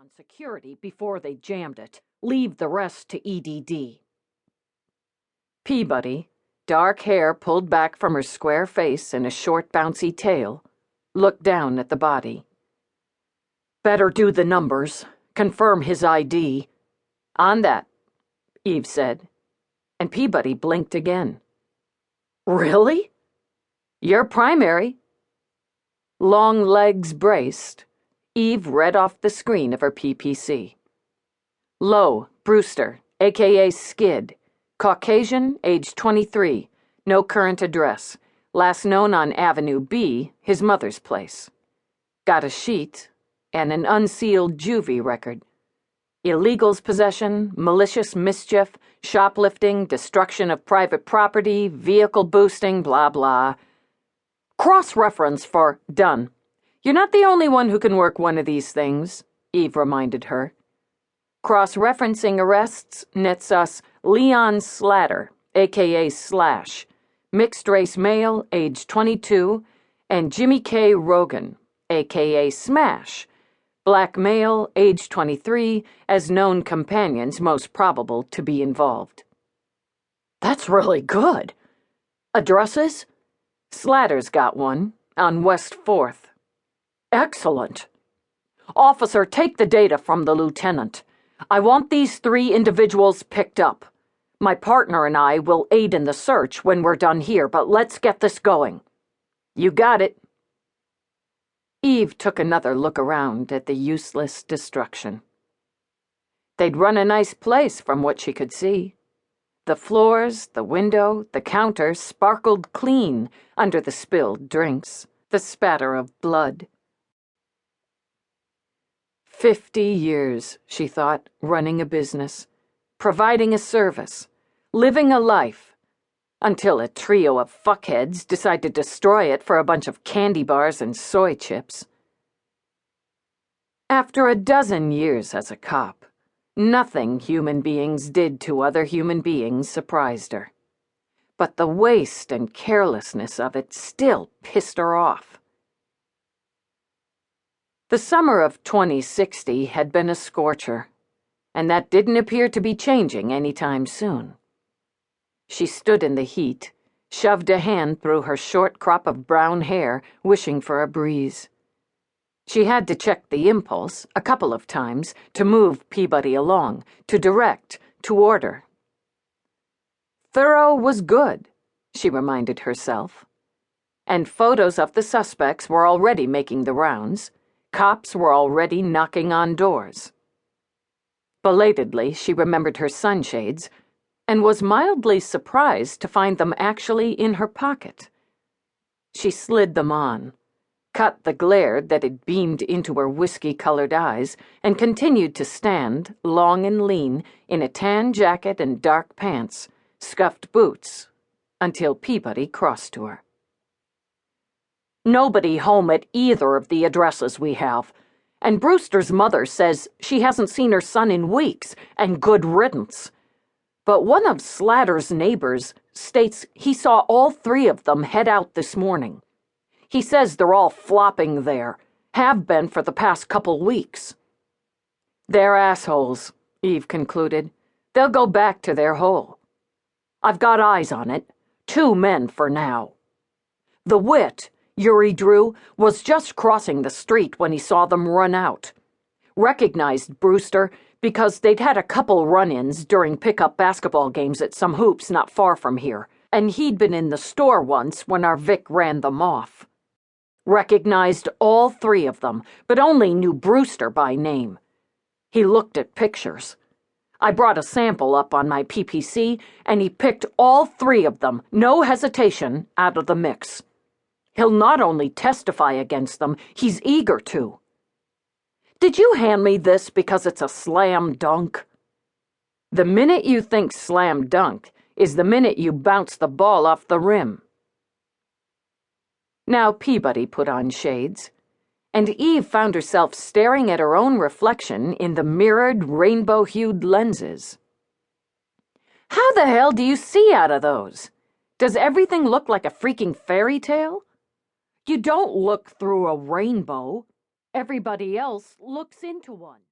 on security before they jammed it. Leave the rest to EDD. Peabody, dark hair pulled back from her square face and a short, bouncy tail, looked down at the body. Better do the numbers. Confirm his ID. On that, Eve said, and Peabody blinked again. Really? You're primary. Long legs braced, Eve read off the screen of her PPC. Lowe, Brewster, a.k.a. Skid. Caucasian, age 23. No current address. Last known on Avenue B, his mother's place. Got a sheet and an unsealed juvie record. Illegals possession, malicious mischief, shoplifting, destruction of private property, vehicle boosting, blah blah. Cross-reference for done. You're not the only one who can work one of these things, Eve reminded her. Cross-referencing arrests nets us Leon Slatter, a.k.a. Slash, mixed-race male, age 22, and Jimmy K. Rogan, a.k.a. Smash, black male, age 23, as known companions most probable to be involved. That's really good. Addresses? Slatter's got one, on West 4th. Excellent. Officer, take the data from the lieutenant. I want these 3 individuals picked up. My partner and I will aid in the search when we're done here, but let's get this going. You got it. Eve took another look around at the useless destruction. They'd run a nice place from what she could see. The floors, the window, the counter sparkled clean under the spilled drinks, the spatter of blood. 50 years, she thought, running a business, providing a service, living a life, until a trio of fuckheads decide to destroy it for a bunch of candy bars and soy chips. After a dozen years as a cop, nothing human beings did to other human beings surprised her. But the waste and carelessness of it still pissed her off. The summer of 2060 had been a scorcher, and that didn't appear to be changing any time soon. She stood in the heat, shoved a hand through her short crop of brown hair, wishing for a breeze. She had to check the impulse a couple of times to move Peabody along, to direct, to order. Thorough was good, she reminded herself. And photos of the suspects were already making the rounds. Cops were already knocking on doors. Belatedly, she remembered her sunshades and was mildly surprised to find them actually in her pocket. She slid them on, cut the glare that had beamed into her whiskey-colored eyes, and continued to stand, long and lean, in a tan jacket and dark pants, scuffed boots, until Peabody crossed to her. Nobody home at either of the addresses we have, and Brewster's mother says she hasn't seen her son in weeks, and good riddance. But one of Slatter's neighbors states he saw all 3 of them head out this morning. He says they're all flopping there, have been for the past couple weeks. They're assholes, Eve concluded. They'll go back to their hole. I've got eyes on it. 2 men for now. The wit, Yuri Drew, was just crossing the street when he saw them run out. Recognized Brewster because they'd had a couple run-ins during pickup basketball games at some hoops not far from here, and he'd been in the store once when our Vic ran them off. Recognized all 3 of them, but only knew Brewster by name. He looked at pictures. I brought a sample up on my PPC, and he picked all 3 of them, no hesitation, out of the mix. He'll not only testify against them, he's eager to. Did you hand me this because it's a slam dunk? The minute you think slam dunk is the minute you bounce the ball off the rim. Now Peabody put on shades, and Eve found herself staring at her own reflection in the mirrored, rainbow-hued lenses. How the hell do you see out of those? Does everything look like a freaking fairy tale? You don't look through a rainbow. Everybody else looks into one.